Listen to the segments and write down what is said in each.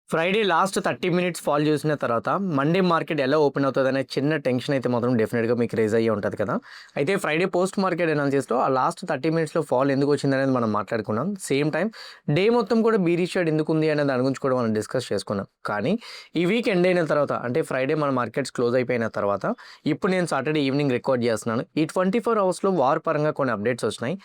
Friday last 30 minutes fall చూసిన తర్వాత Monday market ఎలా ఓపెన్ అవుతుందనే చిన్న టెన్షన్ అయితే మాత్రం డెఫినెట్‌గా మీకు రైజ్ అయ్యే ఉంటది కదా! అయితే ఫ్రైడే పోస్ట్ మార్కెట్ అనాలిసిస్‌లో ఆ లాస్ట్ 30 మినిట్స్‌లో ఫాల్ ఎందుకు వచ్చిందనేది మనం మాట్లాడుకున్నాం. సేమ్ టైమ్ డే మొత్తం కూడా బీరిష్ షేడ్ ఎందుకుంది అనే దాని గురించి కూడా మనం డిస్కస్ చేసుకున్నాం. కానీ ఈ వీక్ ఎండ్ అయిన తర్వాత అంటే ఫ్రైడే మన మార్కెట్స్ క్లోజ్ అయిపోయిన తర్వాత ఇప్పుడు నేను సాటర్డే ఈవినింగ్ రికార్డ్ చేస్తున్నాను. ఈ 24 అవర్స్‌లో వార్ పరంగా కొన్ని అప్డేట్స్ వచ్చినాయి.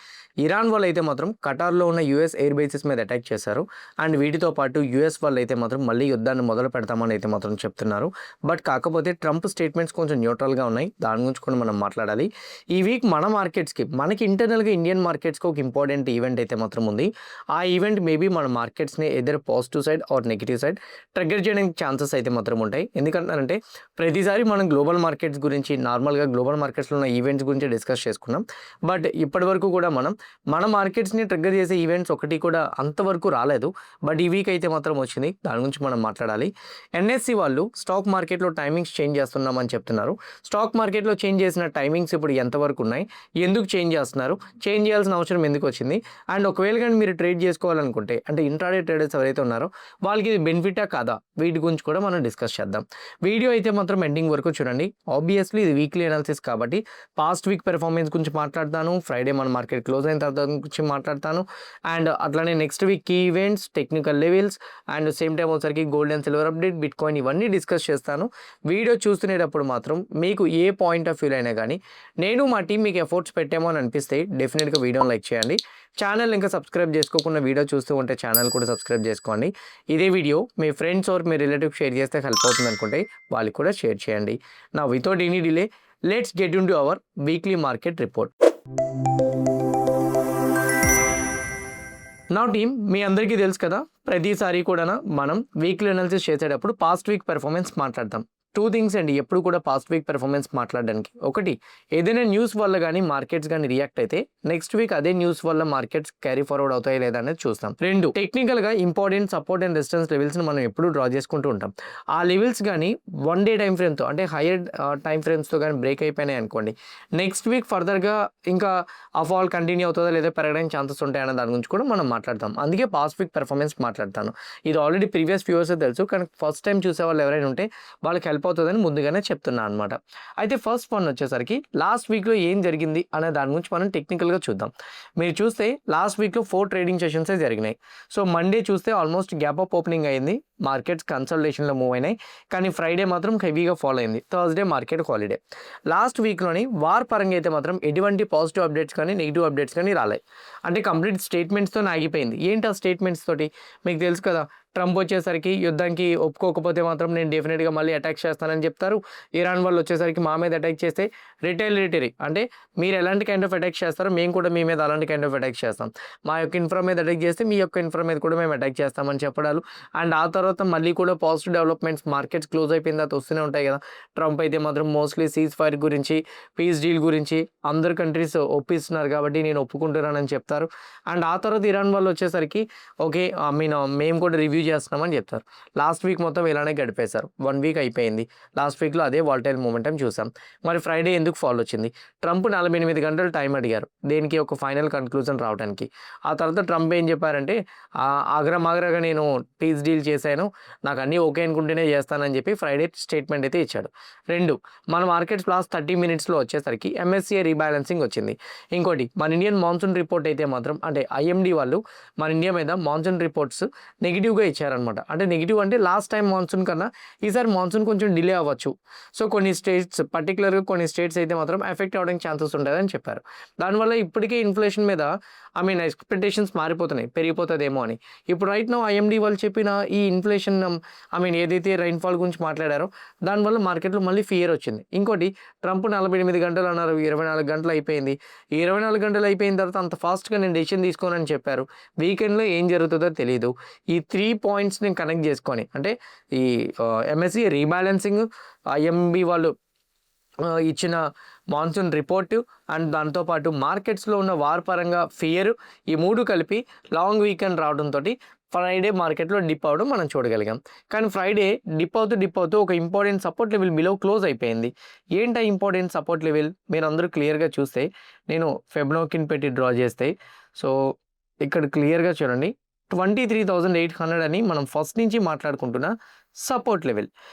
ఇరాన్ వాళ్ళైతే మాత్రం ఖటార్‌లో ఉన్న యూఎస్ ఎయిర్ బేసెస్ మీద అటాక్ చేశారు. అండ్ వీటితో పాటు యూఎస్ వాళ్ళైతే మాత్రం మళ్ళీ యుద్ధాన్ని మొదలు పెడతామని అయితే మాత్రం చెప్తున్నారు. బట్ కాకపోతే ట్రంప్ స్టేట్మెంట్స్ కొంచెం న్యూట్రల్‌గా ఉన్నాయి. దాని గురించి కూడా మనం మాట్లాడాలి. ఈ వీక్ మన మార్కెట్స్‌కి మనకి ఇంటర్నల్‌గా ఇండియన్ మార్కెట్స్‌కి ఒక ఇంపార్టెంట్ ఈవెంట్ అయితే మాత్రం ఉంది. ఆ ఈవెంట్ మేబీ మన మార్కెట్స్‌ని either positive side or negative side trigger చేయడానికి ఛాన్సెస్ అయితే మాత్రం ఉంటాయి. ఎందుకంటారంటే ప్రతిసారి మనం గ్లోబల్ మార్కెట్స్ గురించి నార్మల్‌గా గ్లోబల్ మార్కెట్స్‌లో ఉన్న ఈవెంట్స్ గురించి డిస్కస్ చేసుకున్నాం. బట్ ఇప్పటివరకు కూడా మన మార్కెట్స్‌ని ట్రిగ్గర్ చేసే ఈవెంట్స్ ఒకటి కూడా అంతవరకు రాలేదు. బట్ ఈ వీక్ అయితే మాత్రం వచ్చింది. దాని గురించి మనం మాట్లాడాలి. ఎన్ఎస్సి వాళ్ళు స్టాక్ మార్కెట్‌లో టైమింగ్స్ చేంజ్ చేస్తున్నామని చెప్తున్నారు. స్టాక్ మార్కెట్‌లో చేంజ్ చేసిన టైమింగ్స్ ఇప్పుడు ఎంతవరకు ఉన్నాయి? ఎందుకు చేంజ్ చేస్తున్నారు? చేంజ్ చేయాల్సిన అవసరం ఎందుకు వచ్చింది? అండ్ ఒకవేళ గాని మీరు ట్రేడ్ చేసుకోవాలనుకుంటే అంటే ఇంట్రాడే ట్రేడర్స్ ఎవరైతే ఉన్నారో వాళ్ళకి ఇది బెనిఫిటా కాదా? వీటి గురించి కూడా మనం డిస్కస్ చేద్దాం. వీడియో అయితే మాత్రం ఎండింగ్ వరకు చూడండి. ఆబ్వియస్లీ ఇది వీక్లీ అనాలిసిస్ కాబట్టి పాస్ట్ వీక్ పెర్ఫార్మెన్స్ గురించి మాట్లాడతాను. ఫ్రైడే మన మార్కెట్ క్లోజ్ అయిన తర్వాత దాని గురించి మాట్లాడతాను. అండ్ అట్లానే next week key events, technical levels and same time వచ్చేసరికి gold and silver update, bitcoin ఇవన్నీ డిస్కస్ చేస్తాను. వీడియో చూస్తునేటప్పుడు మాత్రం మీకు ఏ పాయింట్ ఆఫ్ వ్యూలో అయినా గానీ, నేను మా టీమ్ మీకు ఎఫర్ట్స్ పెట్టాము అని అనిపిస్తే డెఫినిట్‌గా వీడియోని లైక్ చేయండి. ఛానల్ ఇంకా సబ్స్క్రైబ్ చేసుకోకుండా వీడియో చూస్తూ ఉంటే ఛానల్ కూడా సబ్స్క్రైబ్ చేసుకోండి. ఇదే వీడియో మీ ఫ్రెండ్స్ ఆర్ మీ రిలేటివ్స్ షేర్ చేస్తే హెల్ప్ అవుతుందనుకుంటే వాళ్ళకి కూడా షేర్ చేయండి. Now without any delay let's get into our weekly market report. నా టీమ్ మీ అందరికీ తెలుసు కదా! ప్రతిసారి కూడాను మనం వీక్లీ అనాలిసిస్ చేసేటప్పుడు పాస్ట్ వీక్ పెర్ఫార్మెన్స్ మాట్లాడతాం. 2 థింగ్స్ అండి ఎప్పుడు కూడా పాస్ట్ వీక్ పెర్ఫార్మెన్స్ మాట్లాడడానికి. ఒకటి ఏదైనా న్యూస్ వల్ల గానీ మార్కెట్స్ గానీ రియాక్ట్ అయితే నెక్స్ట్ వీక్ అదే న్యూస్ వల్ల మార్కెట్స్ క్యారీ ఫార్వర్డ్ అవుతాయా లేదా అనేది చూస్తాం. 2 టెక్నికల్‌గా ఇంపార్టెంట్ సపోర్ట్ అండ్ రెసిస్టెన్స్ లెవెల్స్‌ని మనం ఎప్పుడూ డ్రా చేసుకుంటూ ఉంటాం. ఆ లెవెల్స్ గానీ 1 డే టైమ్ ఫ్రేమ్‌తో అంటే హైయర్ టైమ్ ఫ్రేమ్స్‌తో గానీ బ్రేక్ అయిపోయినాయి అనుకోండి. నెక్స్ట్ వీక్ ఫర్దర్‌గా ఇంకా ఆ ఫాల్ కంటిన్యూ అవుతదా లేదా పెరగడానికి ఛాన్సెస్ ఉంటాయన్న దాని గురించి కూడా మనం మాట్లాడతాం. అందుకే పాస్ట్ వీక్ పెర్ఫార్మెన్స్ మాట్లాడతాను. ఇది ఆల్రెడీ ప్రీవియస్ వ్యూవర్సే తెలుసు. కానీ ఫస్ట్ టైమ్ చూసేవాళ్ళు ఎవరైనా ఉంటే వాళ్ళకి హెల్ప్ అవుతదని ముందుగానే చెప్తున్నా అనమాట. అయితే ఫస్ట్ వన్ వచ్చేసరికి లాస్ట్ వీక్‌లో ఏం జరిగింది అనే దాని గురించి మనం టెక్నికల్‌గా చూద్దాం. మీరు చూస్తే లాస్ట్ వీక్‌లో 4 ట్రేడింగ్ సెషన్సే జరిగినాయి. సో, మండే చూస్తే ఆల్మోస్ట్ గ్యాప్ అప్ ఓపెనింగ్ అయింది. మార్కెట్స్ కన్సల్టేషన్‌లో మూవ్ అయినాయి. కానీ ఫ్రైడే మాత్రం హెవీగా ఫాల్ అయింది. Thursday market holiday. లాస్ట్ వీక్‌లోని వార్ పరంగా అయితే మాత్రం ఎటువంటి పాజిటివ్ అప్డేట్స్ కానీ, నెగెటివ్ అప్డేట్స్ కానీ రాలే. అంటే కంప్లీట్ స్టేట్మెంట్స్‌తోని ఆగిపోయింది. ఏంటి ఆ స్టేట్మెంట్స్ తోటి? మీకు తెలుసు కదా! ట్రంప్ వచ్చేసరికి యుద్ధానికి ఒప్పుకోకపోతే మాత్రం నేను డెఫినిట్‌గా మళ్ళీ అటాక్ చేస్తానని చెప్తారు. ఇరాన్ వాళ్ళు వచ్చేసరికి మా మీద అటాక్ చేస్తే రిటాలియేటరీ అంటే మీరు ఎలాంటి కైండ్ ఆఫ్ అటాక్ చేస్తారో మేము కూడా మీ మీద అలాంటి కైండ్ ఆఫ్ అటాక్ చేస్తాం. మా యొక్క ఇన్ఫ్రా మీద అటాక్ చేస్తే మీ యొక్క ఇన్ఫ్రా మీద కూడా మేము అటాక్ చేస్తామని చెప్పడాలు. అండ్ ఆ తర్వాత మళ్ళీ కూడా పాజిటివ్ డెవలప్‌మెంట్స్ మార్కెట్స్ క్లోజ్ అయిపోయిన తర్వాత వస్తూనే ఉంటాయి కదా! ట్రంప్ అయితే మాత్రం మోస్ట్‌లీ సీజ్ ఫైర్ గురించి, పీస్ డీల్ గురించి అందరు కంట్రీస్ ఒప్పిస్తున్నారు కాబట్టి నేను ఒప్పుకుంటున్నానని చెప్తారు. అండ్ ఆ తర్వాత ఇరాన్ వాళ్ళు వచ్చేసరికి ఓకే. మేము కూడా రివ్యూ చేస్తున్నామని చెప్తారు. లాస్ట్ వీక్ మొత్తం ఇలానే గడిపేశారు. 1 వీక్ అయిపోయింది. లాస్ట్ వీక్‌లో అదే వాలటైల్ మొమెంటం చూసాం. మరి ఫ్రైడే ఎందుకు ఫాల్ వచ్చింది? ట్రంప్ 48 గంటలు టైం అడిగారు. దేనికి? ఒక ఫైనల్ కన్క్లూజన్ రావడానికి. ఆ తర్వాత ట్రంప్ ఏం చెప్పారంటే ఆగ్రమాగ్రగా నేను పీస్ డీల్ చేశాను. నాకు అన్నీ ఓకే అనుకుంటేనే చేస్తానని చెప్పి ఫ్రైడే స్టేట్మెంట్ అయితే ఇచ్చాడు. 2 మన మార్కెట్స్ లాస్ట్ 30 మినిట్స్‌లో వచ్చేసరికి ఎంఎస్‌సిఐ రీబాలెన్సింగ్ వచ్చింది. ఇంకోటి మన ఇండియన్ మాన్సూన్ రిపోర్ట్ అయితే మాత్రం అంటే ఐఎండీ వాళ్ళు మన ఇండియా మీద మాన్సూన్ రిపోర్ట్స్ నెగెటివ్‌గా ఇచ్చారనమాట. అంటే నెగెటివ్ అంటే లాస్ట్ టైమ్ మాన్సూన్ కన్నా ఈసారి మాన్సూన్ కొంచెం డిలే అవ్వచ్చు. సో, కొన్ని స్టేట్స్ పర్టిక్యులర్‌గా కొన్ని స్టేట్స్ అయితే మాత్రం ఎఫెక్ట్ అవ్వడానికి ఛాన్సెస్ ఉంటాయని చెప్పారు. దానివల్ల ఇప్పటికే ఇన్‌ఫ్లేషన్ మీద ఎక్స్‌పెక్టేషన్స్ మారిపోతున్నాయి. పెరిగిపోతదేమో అని. ఇప్పుడు రైట్ నౌ ఐఎండీ వాళ్ళు చెప్పిన ఈ ఇన్‌ఫ్లేషన్ ఏదైతే రైన్‌ఫాల్ గురించి మాట్లాడారో దానివల్ల మార్కెట్‌లో మళ్ళీ ఫియర్ వచ్చింది. ఇంకోటి ట్రంప్ 48 గంటలు అన్నారు. 24 గంటలు అయిపోయింది. ఈ 24 గంటలు అయిపోయిన తర్వాత అంత ఫాస్ట్‌గా నేను డెసిషన్ తీసుకోనని చెప్పారు. వీకెండ్‌లో ఏం జరుగుతుందో తెలీదు. ఈ 3 పాయింట్స్‌ని కనెక్ట్ చేసుకొని అంటే ఈ ఎంఎస్‌సి రీబాలెన్సింగ్, ఐఎంబీ వాళ్ళు ఇచ్చిన మాన్సూన్ రిపోర్టు అండ్ దాంతో పాటు మార్కెట్స్‌లో ఉన్న వార్ పరంగా ఫియర్ ఈ 3 కలిపి లాంగ్ వీకెండ్ రావడంతోటి ఫ్రైడే మార్కెట్‌లో డిప్ అవ్వడం మనం చూడగలిగాం. కానీ ఫ్రైడే డిప్ అవుతూ ఒక important support level below close అయిపోయింది. ఏంటా ఇంపార్టెంట్ సపోర్ట్ లెవెల్? మీరందరూ క్లియర్‌గా చూస్తే నేను ఫిబొనాకీని పెట్టి డ్రా చేస్తే సో, ఇక్కడ క్లియర్‌గా చూడండి. 23,800 అని మనం ఫస్ట్ నుంచి మాట్లాడుకుంటున్న సపోర్ట్ లెవెల్.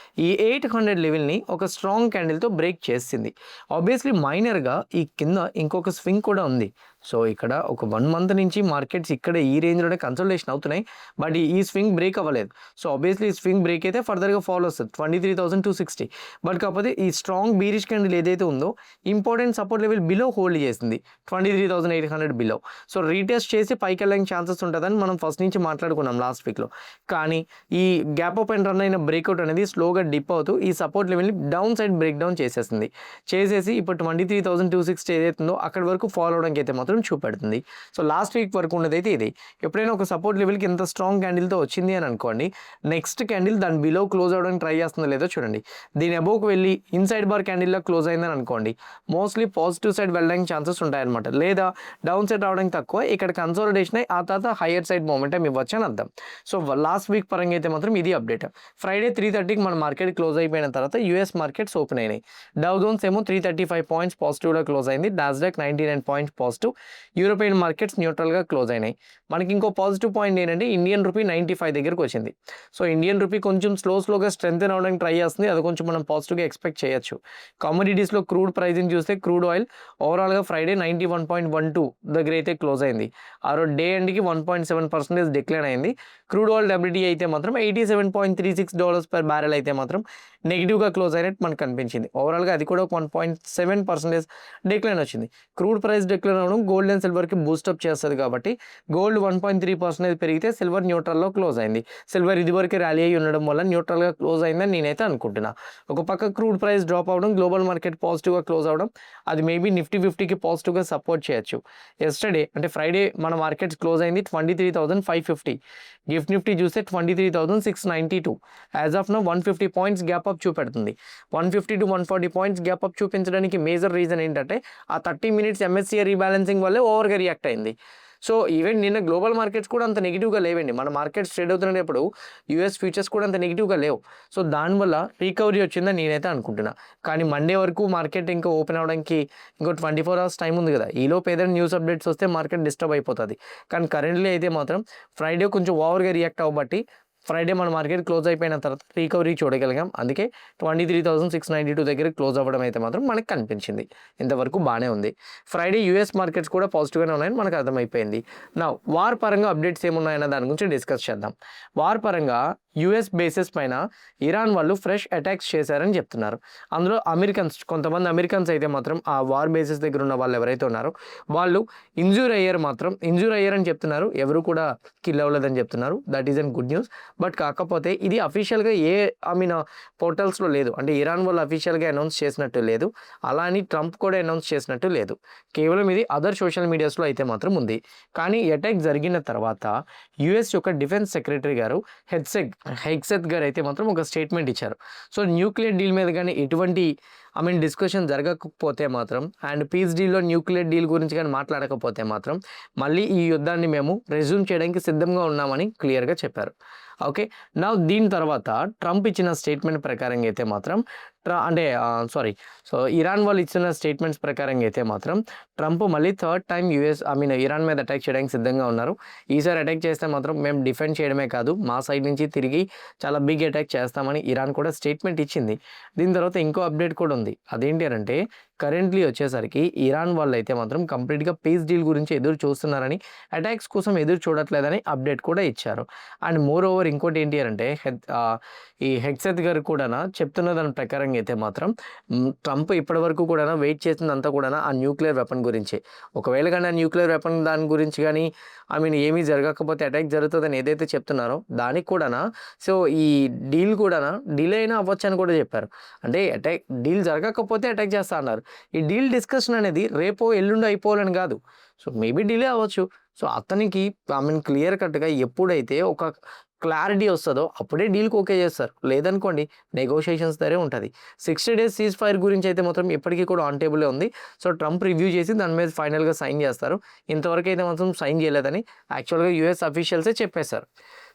ఈ 800 లెవెల్ని ఒక స్ట్రాంగ్ క్యాండిల్తో బ్రేక్ చేసింది. ఆబ్వియస్లీ మైనర్గా ఈ కింద ఇంకొక స్వింగ్ కూడా ఉంది. సో ఇక్కడ ఒక 1 మంత్ నుంచి మార్కెట్స్ ఇక్కడ ఈ రేంజ్లోనే కన్సల్టేషన్ అవుతున్నాయి, బట్ ఈ స్వింగ్ బ్రేక్ అవ్వలేదు. సో ఆబ్వియస్లీ ఈ స్వింగ్ బ్రేక్ అయితే ఫర్దర్గా ఫాలో వస్తుంది 23,260. బట్ కాకపోతే ఈ స్ట్రాంగ్ బీరిష్ క్యాండిల్ ఏదైతే ఉందో important support level below hold చేసింది 23,800 బిలో. సో రీటెస్ట్ చేసి పైకి వెళ్ళడానికి ఛాన్సెస్ ఉంటుందని మనం ఫస్ట్ నుంచి మాట్లాడుకున్నాం లాస్ట్ వీక్లో. కానీ ఈ గ్యాప్ అప్ అండ్ రన్ అయిన బ్రేక్అవుట్ అనేది స్లోగా డిప్ అవుతూ ఈ సపోర్ట్ లెవెల్ని డౌన్ సైడ్ బ్రేక్ డౌన్ చేసేసి ఇప్పుడు 23,260 ఏదైతుందో అక్కడి వరకు ఫాలో అవడానికి అయితే మాత్రం చూపెడుతుంది. సో లాస్ట్ వీక్ వరకు ఉన్నదైతే ఇది. ఎప్పుడైనా ఒక సపోర్ట్ లెవెల్కి ఎంత స్ట్రాంగ్ క్యాండిల్తో వచ్చింది అని అనుకోండి, నెక్స్ట్ క్యాండిల్ దాని బిలో క్లోజ్ అవడానికి ట్రై చేస్తుందో లేదో చూడండి. దీని అబోవ్కి వెళ్ళి ఇన్సైడ్ బార్ క్యాండిల్లో క్లోజ్ అయిందని అనుకోండి, మోస్ట్లీ పాజిటివ్ సైడ్ వెళ్ళడానికి ఛాన్సెస్ ఉంటాయన్నమాట. లేదా డౌన్ సైడ్ రావడానికి తక్కువ, ఇక్కడ కన్సాలిడేషన్ అయ్యి ఆ తర్వాత హైయర్ సైడ్ మూమెంటం ఇవ్వచ్చు అని అర్థం. సో లాస్ట్ వీక్ పరంగా అయితే మాత్రం ఇది అప్డేట్. ఫ్రైడే 3:30కి మన మార్కెట్ క్లోజ్ అయిపోయిన తర్వాత యూఎస్ మార్కెట్స్ ఓపెన్ అయినాయి. డౌ జోన్స్ ఏమో 335 పాయింట్స్ పాజిటివ్గా క్లోజ్ అయింది. Nasdaq 99 points positive. European markets న్యూట్రల్గా క్లోజ్ అయినాయి. మనకి ఇంకో పాజిటివ్ పాయింట్ ఏంటంటే ఇండియన్ రూపీ 95 దగ్గరకు వచ్చింది. సో ఇండియన్ రూపీ కొంచెం స్లోగా స్ట్రెంగ్తెన్ అవడానికి ట్రై చేస్తుంది. అది కొంచెం మనం పాజిటివ్గా ఎక్స్పెక్ట్ చేయొచ్చు. కమోడిటీస్లో క్రూడ్ ప్రైజింగ్ చూస్తే క్రూడ్ ఆయిల్ ఓవరాల్గా ఫ్రైడే 91.12 దగ్గర అయితే క్లోజ్ అయింది. ఆ రోజు డే ఎండ్కి 1.7% డిక్లైన్ అయింది. క్రూడ్ ఆయిల్ డబ్ల్యూటీ అయితే మాత్రం $87.36 per barrel అయితే మాత్రం నెగిటివ్గా క్లోజ్ అయినట్టు మనకు కనిపించింది. ఓవరాల్గా అది కూడా 1.7% డిక్లైన్ వచ్చింది. క్రూడ్ ప్రైస్ డిక్లైన్ అవ్వడం గోల్డ్ అండ్ సిల్వర్కి బూస్టప్ చేస్తుంది కాబట్టి గోల్డ్ 1.3% పెరిగితే సిల్వర్ న్యూట్రల్లో క్లోజ్ అయింది. సిల్వర్ ఇదివరకు ర్యాలీ అయ్యి ఉండడం వల్ల న్యూట్రల్గా క్లోజ్ అయిందని నేనైతే అనుకుంటున్నా. ఒక పక్క క్రూడ్ ప్రైస్ డ్రాప్ అవ్వడం, గ్లోబల్ మార్కెట్ పాజిటివ్గా క్లోజ్ అవ్వడం, అది మేబీ నిఫ్టీ 50కి పాజిటివ్గా సపోర్ట్ చేయొచ్చు. ఎస్టర్డే అంటే ఫ్రైడే మన మార్కెట్స్ క్లోజ్ అయింది 23,550. నిఫ్టీ చూస్తే 23,692. As of now 150 points gap up చూపెడుతుంది. 150 to 140 పాయింట్స్ గ్యాప్ అప్ చూపించడానికి మేజర్ రీజన్ ఏంటంటే ఆ 30 మినిట్స్ ఎంఎస్సీఐ రీబ్యాలెన్సింగ్ వల్లే ఓవర్గా రియాక్ట్ అయింది. సో ఈవెన్ నిన్న గ్లోబల్ మార్కెట్స్ కూడా అంత నెగిటివ్గా లేవండి. మన మార్కెట్స్ ట్రేడ్ అవుతున్నప్పుడు యూఎస్ ఫ్యూచర్స్ కూడా అంత నెగిటివ్గా లేవు. సో దానివల్ల రికవరీ వచ్చిందని నేనైతే అనుకుంటున్నా. కానీ మండే వరకు మార్కెట్ ఇంకా ఓపెన్ అవ్వడానికి ఇంకో 24 hours టైం ఉంది కదా. ఈలోపు ఏదైనా న్యూస్ అప్డేట్స్ వస్తే మార్కెట్ డిస్టర్బ్ అయిపోతుంది. కానీ కరెంట్లీ అయితే మాత్రం ఫ్రైడే కొంచెం ఓవర్గా రియాక్ట్ అవ్వబట్టి ఫ్రైడే మన మార్కెట్ క్లోజ్ అయిపోయిన తర్వాత రికవరీ చూడగలిగాం. అందుకే 23,692 దగ్గర క్లోజ్ అవ్వడం అయితే మాత్రం మనకు కనిపించింది. ఇంతవరకు బాగానే ఉంది. ఫ్రైడే యూఎస్ మార్కెట్స్ కూడా పాజిటివ్గానే ఉన్నాయని మనకు అర్థమైపోయింది. నా వార్ పరంగా అప్డేట్స్ ఏమున్నాయన్న దాని గురించి డిస్కస్ చేద్దాం. వార్ పరంగా యూఎస్ బేసెస్ పైన ఇరాన్ వాళ్ళు ఫ్రెష్ అటాక్స్ చేశారని చెప్తున్నారు. అందులో కొంతమంది అమెరికన్స్ అయితే మాత్రం ఆ వార్ బేసెస్ దగ్గర ఉన్న వాళ్ళు ఎవరైతే ఉన్నారో వాళ్ళు ఇంజూర్ అయ్యారు అని చెప్తున్నారు. ఎవరు కూడా కిల్ అవ్వలేదని చెప్తున్నారు. That is an good news. But కాకపోతే ఇది అఫీషియల్గా పోర్టల్స్లో లేదు. అంటే ఇరాన్ వాళ్ళు అఫీషియల్గా అనౌన్స్ చేసినట్టు లేదు, అలా అని ట్రంప్ కూడా అనౌన్స్ చేసినట్టు లేదు. కేవలం ఇది అదర్ సోషల్ మీడియాస్లో అయితే మాత్రం ఉంది. కానీ అటాక్ జరిగిన తర్వాత యుఎస్ యొక్క డిఫెన్స్ సెక్రటరీ గారు హెగ్సెత్ గారు అయితే మాత్రం ఒక స్టేట్మెంట్ ఇచ్చారు. సో న్యూక్లియర్ డీల్ మీద కానీ ఎటువంటి డిస్కషన్ జరగకపోతే మాత్రం అండ్ పీస్ డీల్లో న్యూక్లియర్ డీల్ గురించి కానీ మాట్లాడకపోతే మాత్రం మళ్ళీ ఈ యుద్ధాన్ని మేము రెజ్యూమ్ చేయడానికి సిద్ధంగా ఉన్నామని క్లియర్గా చెప్పారు. ఓకే, నా దీని తర్వాత ట్రంప్ ఇచ్చిన స్టేట్మెంట్ ప్రకారంగా అయితే మాత్రం ఇరాన్ వాళ్ళు ఇచ్చిన స్టేట్మెంట్స్ ప్రకారంగా అయితే మాత్రం ట్రంప్ మళ్ళీ థర్డ్ టైం ఇరాన్ మీద అటాక్ చేయడానికి సిద్ధంగా ఉన్నారు. ఈసారి అటాక్ చేస్తే మాత్రం మేము డిఫెండ్ చేయడమే కాదు, మా సైడ్ నుంచి తిరిగి చాలా బిగ్ అటాక్ చేస్తామని ఇరాన్ కూడా స్టేట్మెంట్ ఇచ్చింది. దీని తర్వాత ఇంకో అప్డేట్ కూడా ఉంది. అదేంటి అంటే కరెంట్లీ వచ్చేసరికి ఇరాన్ వాళ్ళు అయితే మాత్రం కంప్లీట్గా పీస్ డీల్ గురించి ఎదురు చూస్తున్నారని, అటాక్స్ కోసం ఎదురు చూడట్లేదని అప్డేట్ కూడా ఇచ్చారు. అండ్ మోర్ ఓవర్ ఇంకోటి ఏంటి అంటే ఈ హెగ్సెత్ గారు కూడా చెప్తున్న దాని ప్రకారం అయితే మాత్రం ట్రంప్ ఇప్పటివరకు కూడా వెయిట్ చేసిందంతా కూడా ఆ న్యూక్లియర్ వెపన్ గురించి. ఒకవేళ కానీ ఆ న్యూక్లియర్ వెపన్ దాని గురించి కానీ ఏమీ జరగకపోతే అటాక్ జరుగుతుందని ఏదైతే చెప్తున్నారో దానికి కూడా సో ఈ డీల్ కూడా డిలే అయినా అవ్వచ్చు అని కూడా చెప్పారు. అంటే డీల్ జరగకపోతే అటాక్ చేస్తా అన్నారు. ఈ డీల్ డిస్కషన్ అనేది రేపో ఎల్లుండి అయిపోవాలని కాదు. సో మేబీ డిలే అవ్వచ్చు. సో అతనికి క్లియర్ కట్గా ఎప్పుడైతే ఒక క్లారిటీ వస్తుందో అప్పుడే డీల్కి ఓకే చేస్తారు. లేదనుకోండి నెగోషియేషన్స్ దగ్గరే ఉంటుంది. 60 days సీజ్ ఫైర్ గురించి అయితే మాత్రం ఇప్పటికీ కూడా ఆన్ టేబుల్లో ఉంది. సో ట్రంప్ రివ్యూ చేసి దాని మీద ఫైనల్గా సైన్ చేస్తారు. ఇంతవరకు అయితే మాత్రం సైన్ చేయలేదని యాక్చువల్గా యూఎస్ అఫీషియల్సే చెప్పేశారు.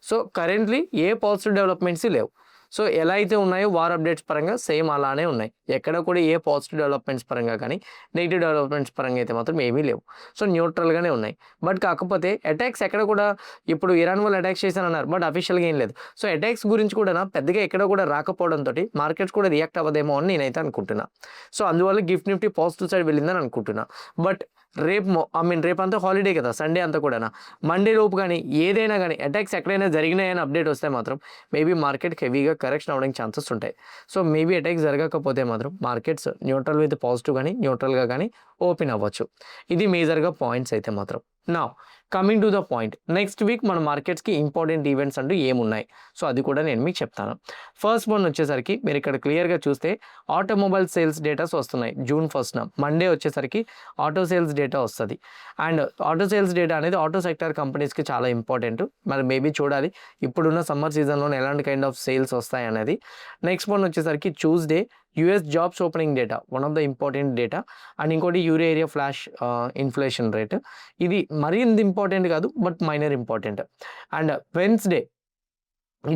సో కరెంట్లీ ఏ పాజిటివ్ డెవలప్మెంట్స్ లేవు. సో ఎలా అయితే ఉన్నాయో వార్ అప్డేట్స్ పరంగా సేమ్ అలానే ఉన్నాయి. ఎక్కడ కూడా ఏ పాజిటివ్ డెవలప్మెంట్స్ పరంగా కానీ నెగిటివ్ డెవలప్మెంట్స్ పరంగా అయితే మాత్రం ఏమీ లేవు. సో న్యూట్రల్గానే ఉన్నాయి. బట్ కాకపోతే అటాక్స్ ఎక్కడ కూడా ఇప్పుడు ఇరాన్ వాళ్ళు అటాక్స్ చేశారన్నారు, బట్ అఫీషియల్గా ఏం లేదు. సో అటాక్స్ గురించి కూడా పెద్దగా ఎక్కడ కూడా రాకపోవడంతో మార్కెట్స్ కూడా రియాక్ట్ అవ్వదేమో అని నేనైతే అనుకుంటున్నా. సో అందువల్ల గిఫ్ట్ నిఫ్టీ పాజిటివ్ సైడ్ వెళ్ళిందని అనుకుంటున్నా. బట్ రేపు అంతా హాలిడే కదా, సండే అంతా కూడా మండే లోపు కానీ ఏదైనా కానీ అటాక్స్ ఎక్కడైనా జరిగినాయని అప్డేట్ వస్తే మాత్రం మేబీ మార్కెట్కి హెవీగా కరెక్షన్ అవ్వడానికి ఛాన్సెస్ ఉంటాయి. సో మేబీ అటాక్స్ జరగకపోతే మాత్రం మార్కెట్స్ న్యూట్రల్ విత్ పాజిటివ్ కానీ న్యూట్రల్గా కానీ ఓపెన్ అవ్వచ్చు. ఇది మేజర్గా పాయింట్స్ అయితే మాత్రం. నా coming to the point, next week మన మార్కెట్స్కి ఇంపార్టెంట్ ఈవెంట్స్ అంటూ ఏమున్నాయి, సో అది కూడా నేను మీకు చెప్తాను. ఫస్ట్ వన్ వచ్చేసరికి మీరు ఇక్కడ క్లియర్గా చూస్తే ఆటోమొబైల్ సేల్స్ డేటాస్ వస్తున్నాయి. June 1st మండే వచ్చేసరికి ఆటో సేల్స్ డేటా వస్తుంది. అండ్ ఆటో సేల్స్ డేటా అనేది ఆటో సెక్టర్ కంపెనీస్కి చాలా ఇంపార్టెంట్. మరి మేబీ చూడాలి ఇప్పుడున్న సమ్మర్ సీజన్లో ఎలాంటి కైండ్ ఆఫ్ సేల్స్ వస్తాయి అనేది. నెక్స్ట్ వన్ వచ్చేసరికి Tuesday US jobs opening data, one of the important data. And ఇంకోటి euro area flash inflation rate, ఇది మరీ ఇంత ఇంపార్టెంట్ కాదు but minor important. And Wednesday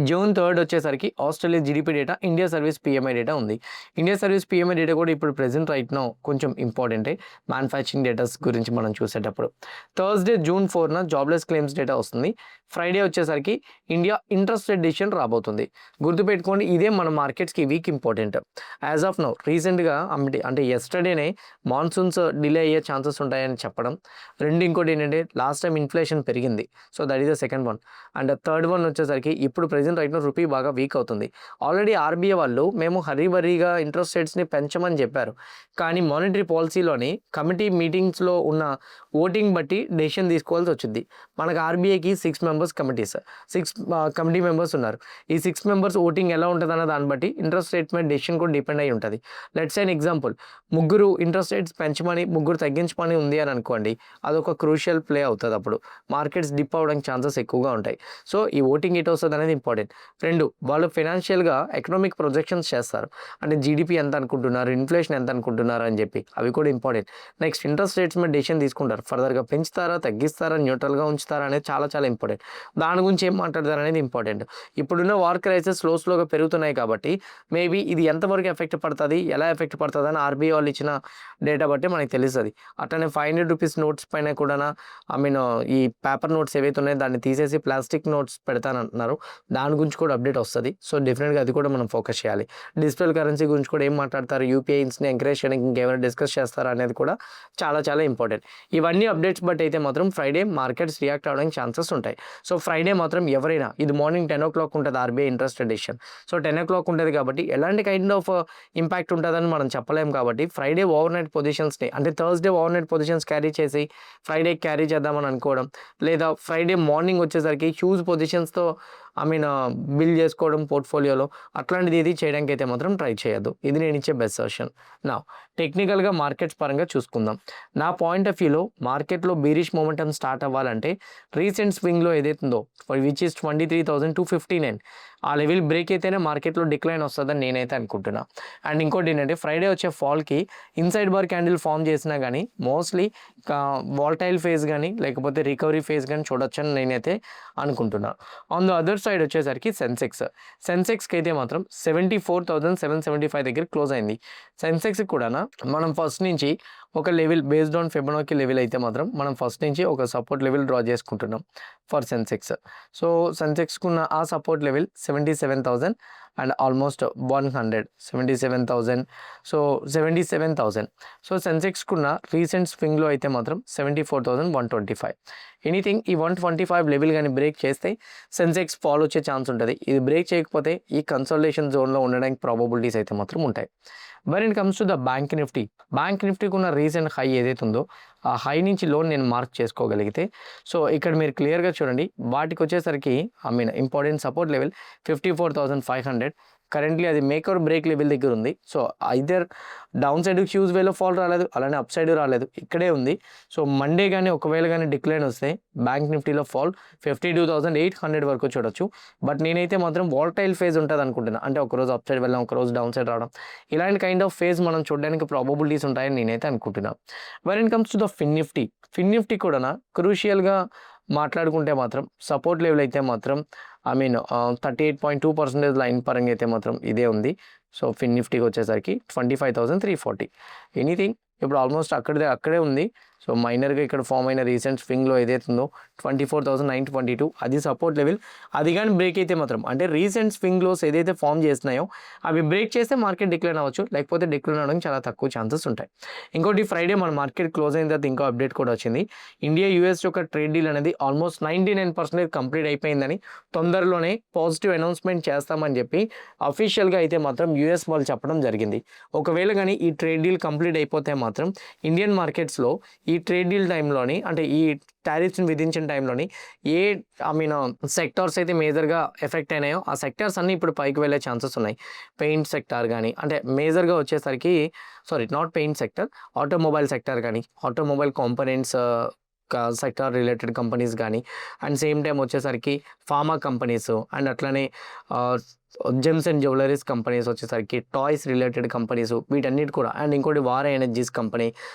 June 3rd వచ్చేసరికి Australia GDP data, India service PMI data ఉంది. India service PMI data కూడా ఇప్పుడు present right no కొంచెం ఇంపార్టెంటే మ్యానుఫ్యాక్చరింగ్ డేటాస్ గురించి మనం చూసేటప్పుడు. థర్స్డే June 4న జాబ్లెస్ క్లెయిమ్స్ డేటా వస్తుంది. ఫ్రైడే వచ్చేసరికి ఇండియా ఇంట్రెస్ట్ రేట్ డిసిషన్ రాబోతుంది. గుర్తుపెట్టుకోండి, ఇదే మన మార్కెట్స్కి week important. As of now రీసెంట్గా అంటే ఎస్టర్డేనే మాన్సూన్స్ డిలే అయ్యే ఛాన్సెస్ ఉంటాయని చెప్పడం. ఇంకోటి ఏంటంటే లాస్ట్ టైం ఇన్ఫ్లేషన్ పెరిగింది. So that is the second one. And third one వచ్చేసరికి ఇప్పుడు ప్రెజెంట్ రైట్ నో రూపీ బాగా వీక్ అవుతుంది. ఆల్రెడీ RBI వాళ్ళు మేము హరీబరీగా ఇంట్రెస్ట్ రేట్స్ని పెంచమని చెప్పారు. కానీ మానిటరీ పాలసీలోని కమిటీ మీటింగ్స్లో ఉన్న ఓటింగ్ బట్టి డెసిషన్ తీసుకోవాల్సి వచ్చింది. మనకు RBIకి 6 మెంబర్స్ కమిటీస్, 6 కమిటీ మెంబర్స్ ఉన్నారు. ఈ 6 మెంబర్స్ ఓటింగ్ ఎలా ఉంటుంది అన్న దాన్ని బట్టి ఇంట్రెస్ట్ రేట్ మీద డెసిషన్ కూడా డిపెండ్ అయి ఉంటుంది. లెట్స్ సే ఎగ్జాంపుల్, ముగ్గురు ఇంట్రెస్ట్ రేట్స్ పెంచమని ముగ్గురు తగ్గించమని ఉంది అని అనుకోండి, అదొక క్రూషియల్ ప్లే అవుతుంది. అప్పుడు మార్కెట్స్ డిప్ అవ్వడానికి ఛాన్సెస్ ఎక్కువగా ఉంటాయి. సో ఈ ఓటింగ్ ఎటు వస్తుంది అనేది ఇంపార్టెంట్. వాళ్ళు ఫైనాన్షియల్గా ఎకనామిక్ ప్రొజెక్షన్స్ చేస్తారు. అంటే జీడిపి ఎంత అనుకుంటున్నారు, ఇన్ఫ్లేషన్ ఎంత అనుకుంటున్నారు అని చెప్పి, అవి కూడా ఇంపార్టెంట్. నెక్స్ట్ ఇంట్రెస్ట్ రేట్స్ మీద డెసిషన్ తీసుకుంటారు. ఫర్దర్గా పెంచుతారా, తగ్గిస్తారా, న్యూట్రల్గా ఉంచుతారా అనేది చాలా చాలా ఇంపార్టెంట్. దాని గురించి ఏం మాట్లాడతారు అనేది ఇంపార్టెంట్. ఇప్పుడున్న వార్ క్రైసిస్ స్లోగా పెరుగుతున్నాయి కాబట్టి మేబీ ఇది ఎంతవరకు ఎఫెక్ట్ పడుతుంది, ఎలా ఎఫెక్ట్ పడుతుంది అని RBI వాళ్ళు ఇచ్చిన డేటా బట్టి మనకి తెలుస్తుంది. అట్లనే 500 రూపీస్ నోట్స్ పైన కూడా ఈ పేపర్ నోట్స్ ఏవైతే ఉన్నాయో దాన్ని తీసేసి ప్లాస్టిక్ నోట్స్ పెడతానంటున్నారు. దాని గురించి కూడా అప్డేట్ వస్తుంది. సో డెఫినెట్గా అది కూడా మనం ఫోకస్ చేయాలి. డిజిటల్ కరెన్సీ గురించి కూడా ఏం మాట్లాడతారు, UPIని ఎంకరేజ్ చేయడానికి ఇంకేమైనా డిస్కస్ చేస్తారా అనేది కూడా చాలా చాలా ఇంపార్టెంట్. ఇవన్నీ అప్డేట్స్ బట్ అయితే మాత్రం ఫ్రైడే మార్కెట్స్ రియాక్ట్ అవ్వడానికి ఛాన్సెస్ ఉంటాయి. సో ఫ్రైడే మాత్రం ఎవరైనా, ఇది మార్నింగ్ 10 o'clock ఉంటుంది RBI interest decision. So 10 o'clock ఉంటుంది కాబట్టి ఎలాంటి కైండ్ ఆఫ్ ఇంపాక్ట్ ఉంటుందని మనం చెప్పలేము. కాబట్టి ఫ్రైడే ఓవర్ నైట్ పొజిషన్స్ని, అంటే Thursday over night positions carry చేసి ఫ్రైడే క్యారీ చేద్దామని అనుకోవడం, లేదా ఫ్రైడే మార్నింగ్ వచ్చేసరికి హ్యూజ్ పొజిషన్స్తో బిల్డ్ చేసుకోవడం పోర్ట్ఫోలియోలో, అట్లాంటిది ఏది చేయడానికి అయితే మాత్రం ట్రై చేయొద్దు. ఇది నేను ఇచ్చే బెస్ట్ సజెషన్. నా టెక్నికల్గా మార్కెట్స్ పరంగా చూసుకుందాం. నా పాయింట్ ఆఫ్ వ్యూలో మార్కెట్లో బీరిష్ మొమెంటం స్టార్ట్ అవ్వాలంటే రీసెంట్ స్వింగ్లో ఏదైతుందో విచ్ ఇస్ 23,259 ఆ లెవెల్ బ్రేక్ అయితేనే మార్కెట్లో డిక్లైన్ వస్తుందని నేనైతే అనుకుంటున్నా. అండ్ ఇంకోటి ఏంటంటే ఫ్రైడే వచ్చే ఫాల్కి ఇన్సైడ్ బార్ క్యాండిల్ ఫామ్ చేసినా కానీ మోస్ట్లీ వాల్టైల్ ఫేజ్ కానీ లేకపోతే రికవరీ ఫేజ్ కానీ చూడొచ్చని నేనైతే అనుకుంటున్నా. ఆన్ ద అదర్ సైడ్ వచ్చేసరికి సెన్సెక్స్కి అయితే మాత్రం 74,775 దగ్గర క్లోజ్ అయింది. సెన్సెక్స్కి కూడా మనం ఫస్ట్ నుంచి ఒక level based on Fibonacci level అయితే మాత్రం మనం ఫస్ట్ నుంచి ఒక సపోర్ట్ లెవెల్ డ్రా చేసుకుంటున్నాం ఫర్ సెన్సెక్స్. సో సెన్సెక్స్కున్న ఆ support level 77,000 and almost 77,000. So 77,000. So సెన్సెక్స్కున్న రీసెంట్ స్వింగ్లో అయితే మాత్రం 74,125. ఎనీథింగ్ ఈ 125 లెవెల్ కానీ బ్రేక్ చేస్తే సెన్సెక్స్ ఫాల్ వచ్చే ఛాన్స్ ఉంటుంది. ఇది బ్రేక్ చేయకపోతే ఈ కన్సల్టేషన్ జోన్లో ఉండడానికి ప్రాబబిలిటీస్ అయితే మాత్రం ఉంటాయి. When it comes to the bank నిఫ్టీకి ఉన్న రీసెంట్ హై ఏదైతే ఉందో ఆ హై నుంచి లోన్ నేను మార్క్ చేసుకోగలిగితే, సో ఇక్కడ మీరు క్లియర్గా చూడండి, వాటికి వచ్చేసరికి ఇంపార్టెంట్ సపోర్ట్ లెవెల్ 54,500. కరెంట్లీ అది మేక్ ఆర్ బ్రేక్ లెవెల్ దగ్గర ఉంది. So either down side huge వేలో ఫాల్ రాలేదు, అలానే అప్ సైడ్ రాలేదు, ఇక్కడే ఉంది. సో మండే కానీ ఒకవేళ కానీ డిక్లైన్ వస్తే బ్యాంక్ నిఫ్టీలో ఫాల్ 52,800 వరకు చూడొచ్చు. బట్ నేనైతే మాత్రం వాల్టైల్ ఫేజ్ ఉంటుంది అనుకుంటున్నాను. అంటే ఒకరోజు అప్ సైడ్ వెళ్ళాం, ఒకరోజు డౌన్ సైడ్ రావడం, ఇలాంటి కైండ్ ఆఫ్ ఫేజ్ మనం చూడడానికి ప్రాబబిలిటీస్ ఉంటాయని నేనైతే అనుకుంటున్నాను. When it comes to the FinNifty కూడా క్రూషియల్గా మాట్లాడుకుంటే మాత్రం సపోర్ట్ లెవెల్ అయితే మాత్రం 38.2% లైన్ పరంగా అయితే మాత్రం ఇదే ఉంది. సో ఫిన్ నిఫ్టీకి వచ్చేసరికి 25,340 ఎనీథింగ్ ఇప్పుడు ఆల్మోస్ట్ అక్కడే ఉంది. సో మైనర్గా ఇక్కడ ఫామ్ అయిన రీసెంట్ స్వింగ్లో ఏదైతే ఉందో 24,922 అది సపోర్ట్ లెవెల్. అది కానీ బ్రేక్ అయితే మాత్రం అంటే రీసెంట్ స్వింగ్లోస్ ఏదైతే ఫామ్ చేస్తున్నాయో అవి బ్రేక్ చేస్తే మార్కెట్ డిక్లైన్ అవ్వచ్చు, లేకపోతే డిక్లైన్ అవ్వడానికి చాలా తక్కువ ఛాన్సెస్ ఉంటాయి. ఇంకోటి ఫ్రైడే మన మార్కెట్ క్లోజ్ అయిన తర్వాత ఇంకో అప్డేట్ కూడా వచ్చింది. ఇండియా యూఎస్ యొక్క ట్రేడ్ డీల్ అనేది ఆల్మోస్ట్ 99% కంప్లీట్ అయిపోయిందని, తొందరలోనే పాజిటివ్ అనౌన్స్మెంట్ చేస్తామని చెప్పి అఫీషియల్గా అయితే మాత్రం యూఎస్ వాళ్ళు చెప్పడం జరిగింది. ఒకవేళ కానీ ఈ ట్రేడ్ డీల్ కంప్లీట్ అయిపోతే మాత్రం ఇండియన్ మార్కెట్స్లో ఈ ట్రేడ్ డీల్ టైంలోని అంటే ఈ టారిఫ్స్ని విధించిన టైంలోని ఏ సెక్టార్స్ అయితే మేజర్గా ఎఫెక్ట్ అయినాయో ఆ సెక్టార్స్ అన్నీ ఇప్పుడు పైకి వెళ్ళే ఛాన్సెస్ ఉన్నాయి. పెయింట్ సెక్టార్ కానీ అంటే మేజర్గా వచ్చేసరికి not paint sector, automobile sector కానీ automobile components sector related companies కానీ అండ్ సేమ్ టైం వచ్చేసరికి ఫార్మా కంపెనీస్ అండ్ అట్లనే జెమ్స్ అండ్ జ్యువెలరీస్ కంపెనీస్ వచ్చేసరికి టాయ్స్ రిలేటెడ్ కంపెనీస్ వీటన్నిటి కూడా అండ్ ఇంకోటి war energies company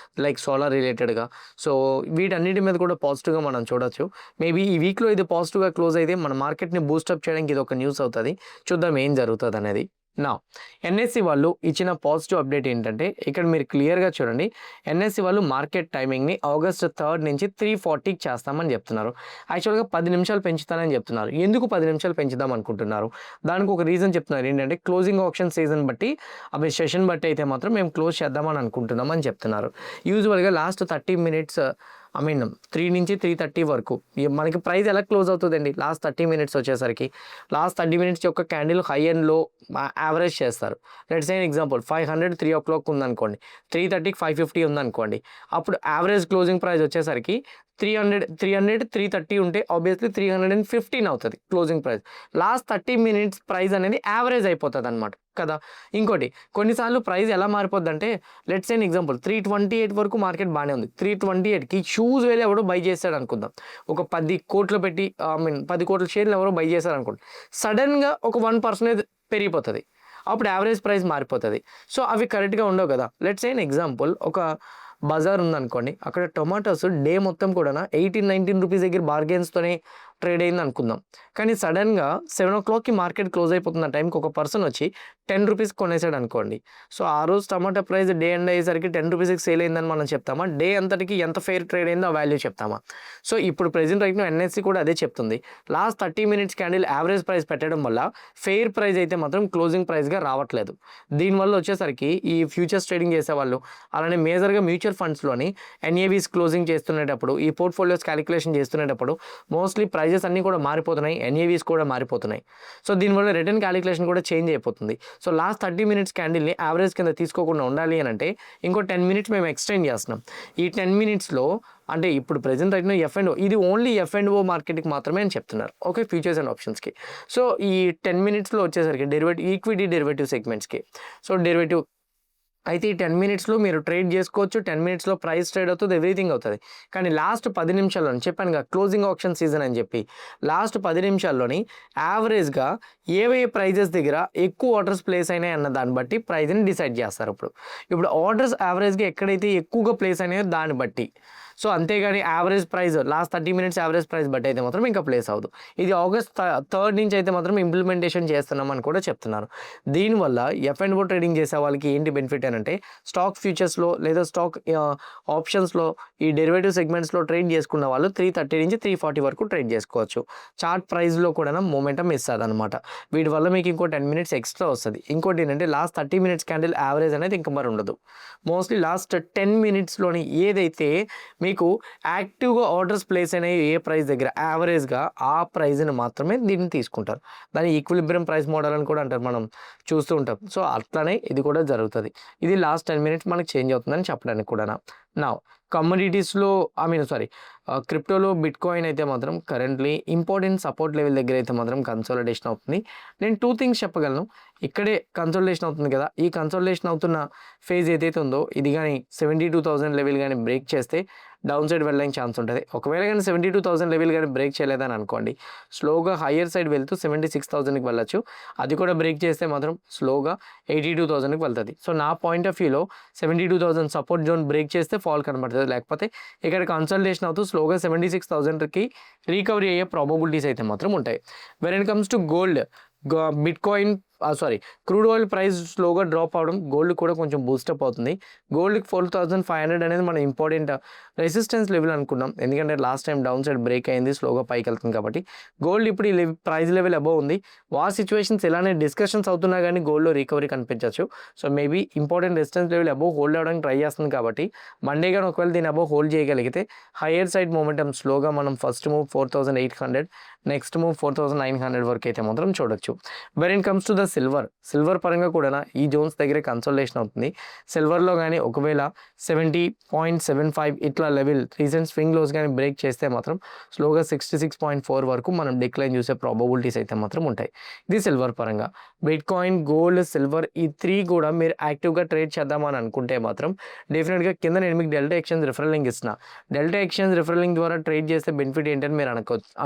like solar రిలేటెడ్గా. సో వీటన్నిటి మీద కూడా పాజిటివ్గా మనం చూడొచ్చు. మేబీ ఈ వీక్లో ఇది పాజిటివ్గా క్లోజ్ అయితే మన మార్కెట్ని బూస్టప్ చేయడానికి ఇది ఒక న్యూస్ అవుతుంది. చూద్దాం ఏం జరుగుతుంది అనేది. నా ఎన్ఎస్సి వాళ్ళు ఇచ్చిన పాజిటివ్ అప్డేట్ ఏంటంటే ఇక్కడ మీరు క్లియర్గా చూడండి. ఎన్ఎస్సి వాళ్ళు మార్కెట్ టైమింగ్ని August 3rd నుంచి 3:40కి చేస్తామని చెప్తున్నారు. యాక్చువల్గా 10 నిమిషాలు పెంచుతానని చెప్తున్నారు. ఎందుకు 10 నిమిషాలు పెంచుదాం అనుకుంటున్నారు? దానికి ఒక రీజన్ చెప్తున్నారు ఏంటంటే క్లోజింగ్ ఆప్షన్ సీజన్ బట్టి అవి సెషన్ బట్టి అయితే మాత్రం మేము క్లోజ్ చేద్దామని అనుకుంటున్నాం అని చెప్తున్నారు. యూజువల్గా లాస్ట్ 30 మినిట్స్ 3 నుంచి 3:30 వరకు మనకి ప్రైస్ ఎలా క్లోజ్ అవుతుందండి? లాస్ట్ 30 మినిట్స్ వచ్చేసరికి లాస్ట్ 30 మినిట్స్ యొక్క క్యాండిల్ హై అండ్ లో యావరేజ్ చేస్తారు. లెట్స్ సే ఎగ్జాంపుల్ 500 3 o'clock ఉందనుకోండి, 3:30కి 550 ఉందనుకోండి, అప్పుడు యావరేజ్ క్లోజింగ్ ప్రైస్ వచ్చేసరికి 300 330 ఉంటే ఆబ్వియస్లీ 315 అవుతుంది closing price. Last 30 minutes price అనేది యావరేజ్ అయిపోతుంది అనమాట కదా. ఇంకోటి కొన్నిసార్లు ప్రైస్ ఎలా మారిపోద్ది అంటే లెట్స్ సే ఎగ్జాంపుల్ 328 వరకు మార్కెట్ బాగానే ఉంది. 328కి షూస్ వేలు ఎవడో బై చేస్తాడు అనుకుందాం. ఒక 10 కోట్లు పెట్టి 10 కోట్ల షేర్లు ఎవరో బై చేశారు అనుకోండి. సడన్గా ఒక 1% పెరిగిపోతుంది. అప్పుడు యావరేజ్ ప్రైస్ మారిపోతుంది. సో అవి కరెక్ట్గా ఉండవు కదా. లెట్స్ సే ఎగ్జాంపుల్ ఒక బజార్ ఉందనుకోండి, అక్కడ టొమాటోస్ డే మొత్తం కూడా 18-19 రూపీస్ దగ్గర బార్గెన్స్తోనే ట్రేడ్ అయింది అనుకుందాం. కానీ సడన్గా 7 o'clockకి మార్కెట్ క్లోజ్ అయిపోతున్న టైంకి ఒక పర్సన్ వచ్చి 10 రూపీస్ కొనేసాడు అనుకోండి. సో ఆ రోజు టమాటా ప్రైస్ డే ఎండ్ అయ్యేసరికి 10 రూపీస్కి సేల్ అయిందని మనం చెప్తామా? డే అంతటికి ఎంత ఫెయిర్ ట్రేడ్ అయిందో ఆ వాల్యూ చెప్తామా? సో ఇప్పుడు ప్రెజెంట్ రైట్ ఎన్ఎస్సి కూడా అదే చెప్తుంది. Last 30 minutes candle average price పెట్టడం వల్ల ఫెయిర్ ప్రైస్ అయితే మాత్రం క్లోజింగ్ ప్రైస్గా రావట్లేదు. దీనివల్ల వచ్చేసరికి ఈ ఫ్యూచర్స్ ట్రేడింగ్ చేసేవాళ్ళు అలానే మేజర్గా మ్యూచువల్ ఫండ్స్లోని ఎన్ఏవీస్ క్లోజింగ్ చేస్తునేటప్పుడు ఈ పోర్ట్ఫోలియోస్ క్యాలిక్యులేషన్ చేస్తునేటప్పుడు మోస్ట్లీ ప్రైజెస్ అన్నీ కూడా మారిపోతున్నాయి, ఎన్ఏవీస్ కూడా మారిపోతున్నాయి. సో దీనివల్ల రిటర్న్ క్యాలిక్యులేషన్ కూడా చేంజ్ అయిపోతుంది. సో లాస్ట్ 30 మినిట్స్ క్యాండిల్ని యావరేజ్ కింద తీసుకోకుండా ఉండాలి అని అంటే ఇంకో 10 మినిట్స్ మేము ఎక్స్టెండ్ చేస్తున్నాం. ఈ 10 మినిట్స్లో అంటే ఇప్పుడు present right F and O ఇది ఓన్లీ F&O మార్కెట్కి మాత్రమే అని చెప్తున్నారు. ఓకే, ఫ్యూచర్స్ అండ్ ఆప్షన్స్కి. సో ఈ 10 మినిట్స్లో వచ్చేసరికి ఈక్విటీ డెరివేటివ్ సెగ్మెంట్స్కి. సో డెరివేటివ్ అయితే ఈ 10 మినిట్స్లో మీరు ట్రేడ్ చేసుకోవచ్చు. 10 మినిట్స్లో ప్రైస్ ట్రేడ్ అవుతుంది, ఎవ్రీథింగ్ అవుతుంది. కానీ లాస్ట్ 10 నిమిషాల్లోని చెప్పాను కదా క్లోజింగ్ ఆప్షన్ సీజన్ అని చెప్పి, లాస్ట్ 10 నిమిషాల్లోని యావరేజ్గా ఏవే ప్రైజెస్ దగ్గర ఎక్కువ ఆర్డర్స్ ప్లేస్ అయినాయి అన్న దాన్ని బట్టి ప్రైజ్ని డిసైడ్ చేస్తారు. ఇప్పుడు ఆర్డర్స్ యావరేజ్గా ఎక్కడైతే ఎక్కువగా ప్లేస్ అయినాయో దాన్ని బట్టి. సో అంతేగాని average price last 30 minutes average price బట్టి అయితే మాత్రం ఇంకా ప్లేస్ అవ్వదు. ఇది August 3rd నుంచి అయితే మాత్రం ఇంప్లిమెంటేషన్ చేస్తున్నామని కూడా చెప్తున్నారు. దీనివల్ల F&O ట్రేడింగ్ చేసే వాళ్ళకి ఏంటి బెనిఫిట్ అని అంటే స్టాక్ ఫ్యూచర్స్లో లేదా స్టాక్ ఆప్షన్స్లో ఈ డెరివేటివ్ సెగ్మెంట్స్లో ట్రేడ్ చేసుకున్న వాళ్ళు 330 నుంచి 340 వరకు ట్రేడ్ చేసుకోవచ్చు. చార్ట్ ప్రైస్లో కూడా మూమెంటం ఇస్తుంది అనమాట. వీటి వల్ల మీకు ఇంకో 10 మినిట్స్ ఎక్స్ట్రా వస్తుంది. ఇంకోటి ఏంటంటే లాస్ట్ 30 మినిట్స్ క్యాండిల్ యావరేజ్ అనేది ఇంకా మరి ఉండదు. మోస్ట్లీ లాస్ట్ 10 మినిట్స్లోని ఏదైతే మీకు యాక్టివ్గా ఆర్డర్స్ ప్లేస్ అయినాయి ఏ ప్రైస్ దగ్గర యావరేజ్గా ఆ ప్రైజ్ని మాత్రమే దీన్ని తీసుకుంటారు. దాన్ని ఈక్విలిబ్రియం ప్రైస్ మోడల్ అని కూడా అంటారు, మనం చూస్తూ ఉంటాం. సో అట్లనే ఇది కూడా జరుగుతుంది. ఇది లాస్ట్ 10 మినిట్స్ మనకి చేంజ్ అవుతుందని చెప్పడానికి కూడా. నా కమోడిటీస్లో క్రిప్టోలో బిట్ కాయిన్ అయితే మాత్రం కరెంట్లీ ఇంపార్టెంట్ సపోర్ట్ లెవెల్ దగ్గర అయితే మాత్రం కన్సాలిడేషన్ అవుతుంది. నేను 2 థింగ్స్ చెప్పగలను. ఇక్కడే కన్సాలిడేషన్ అవుతుంది కదా, ఈ కన్సాలిడేషన్ అవుతున్న ఫేజ్ ఏదైతే ఉందో ఇది కానీ 72,000 లెవెల్ కానీ బ్రేక్ చేస్తే డౌన్ సైడ్ వెళ్ళడానికి ఛాన్స్ ఉంటుంది. ఒకవేళ కానీ 72,000 లెవెల్ కానీ బ్రేక్ చేయలేదని అనుకోండి, స్లోగా హయ్యర్ సైడ్ వెళ్తూ 76,000కి వెళ్ళొచ్చు. అది కూడా బ్రేక్ చేస్తే మాత్రం స్లోగా 82,000కి వెళ్తుంది. సో నా పాయింట్ ఆఫ్ వ్యూలో 72,000 సపోర్ట్ జోన్ బ్రేక్ చేస్తే ఫాల్ కనబడుతుంది. లేకపోతే ఇక్కడ కన్సల్టేషన్ అవుతూ స్లోగా 76,000కి రికవరీ అయ్యే ప్రాబబిలిటీస్ అయితే మాత్రం ఉంటాయి. When it comes to gold, bit coin crude oil price స్లోగా డ్రాప్ అవడం గోల్డ్ కూడా కొంచెం బూస్టప్ అవుతుంది. గోల్డ్కి 4,500 అనేది మన ఇంపార్టెంట్ రెసిస్టెన్స్ లెవెల్ అనుకున్నాం, ఎందుకంటే last time down side break అయింది, స్లోగా పైకి వెళ్తుంది కాబట్టి. గోల్డ్ ఇప్పుడు ఈ ప్రైస్ లెవెల్ అబవ్ ఉంది. వార్ సిచ్యువేషన్స్ ఇలానే డిస్కషన్స్ అవుతున్నా కానీ గోల్డ్లో రికవరీ కనిపించవచ్చు. So maybe important resistance level above hold అవ్వడానికి ట్రై చేస్తుంది కాబట్టి మండే కానీ ఒకవేళ దీన్ని అబవ్ హోల్డ్ చేయగలిగితే హయ్యర్ సైడ్ మూమెంటం స్లోగా మనం ఫస్ట్ మూవ్ 4,800, నెక్స్ట్ మూవ్ 4,900 వరకు అయితే మాత్రం చూడొచ్చు. When it comes to the silver పరంగా కూడా ఈ జోన్స్ దగ్గర కన్సల్టేషన్ అవుతుంది. సిల్వర్లో కానీ ఒకవేళ 70.75 ఇట్లా లెవెల్ రీసెంట్ స్వింగ్ లోస్ కానీ బ్రేక్ చేస్తే మాత్రం స్లోగా 66.4 వరకు మనం డిక్లైన్ చూసే ప్రాబబిలిటీస్ అయితే మాత్రం ఉంటాయి. ఇది సిల్వర్ పరంగా. బిట్ కాయిన్, గోల్డ్, సిల్వర్ ఈ 3 కూడా మీరు యాక్టివ్గా ట్రేడ్ చేద్దామని అనుకుంటే మాత్రం డెఫినెట్గా కింద నేను మీకు డెల్టా ఎక్స్చేంజ్ రిఫరల్ లింక్ ఇస్తున్నా. డెల్టా ఎక్స్చేంజ్ రిఫరల్ లింక్ ద్వారా ట్రేడ్ చేస్తే బెనిఫిట్ ఏంటని మీరు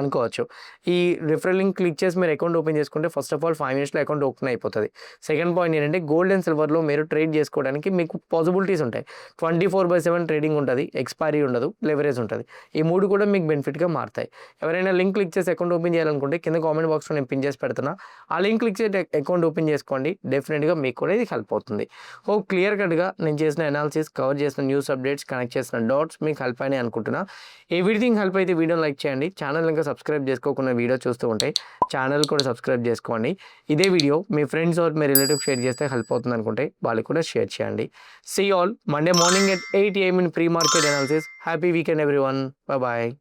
అనుకోవచ్చు. ఈ రిఫరల్ లింక్ క్లిక్ చేసి మీరు అకౌంట్ ఓపెన్ చేసుకుంటే ఫస్ట్ ఆఫ్ ఆల్ 5 మినిట్స్లో అకౌంట్ ఓపెన్ అయిపోతుంది. సెకండ్ పాయింట్ ఏంటంటే గోల్డ్ అండ్ సిల్వర్లో మీరు ట్రేడ్ చేసుకోవడానికి మీకు పాసిబిలిటీస్ ఉంటాయి. 24/7 ట్రేడింగ్ ఉంటుంది, ఎక్స్పైరీ ఉండదు, లెవరేజ్ ఉంటుంది. ఈ 3 కూడా మీకు బెనిఫిట్గా మారుతాయి. ఎవరైనా లింక్ క్లిక్ చేసి అకౌంట్ ఓపెన్ చేయాలనుకుంటే కింద కామెంట్ బాక్స్లో నేను పిన్ చేసి పెడుతున్నా, ఆ లింక్ క్లిక్ చేసి అకౌంట్ ఓపెన్ చేసుకోండి. డెఫినెట్గా మీకు కూడా ఇది హెల్ప్ అవుతుంది. క్లియర్ కట్గా నేను చేసిన అనాలిసిస్, కవర్ చేసిన న్యూస్ అప్డేట్స్, కనెక్ట్ చేసిన డాట్స్ మీకు హెల్ప్ అయినాయి అనుకుంటున్నా. ఎవ్రీథింగ్ హెల్ప్ అయితే వీడియో లైక్ చేయండి. ఛానల్ ఇంకా సబ్స్క్రైబ్ చేసుకోకుండా వీడియో చూస్తూ ఉంటే ఛానల్ కూడా సబ్స్క్రైబ్ చేసుకోండి. ఇదే వీడియో మీ ఫ్రెండ్స్ ఆర్ మీ రిలేటివ్ షేర్ చేస్తే హెల్ప్ అవుతుంది అనుకుంటే వాళ్ళకి కూడా షేర్ చేయండి. See you all Monday morning at 8 AM in pre-market analysis. Happy weekend everyone. Bye bye.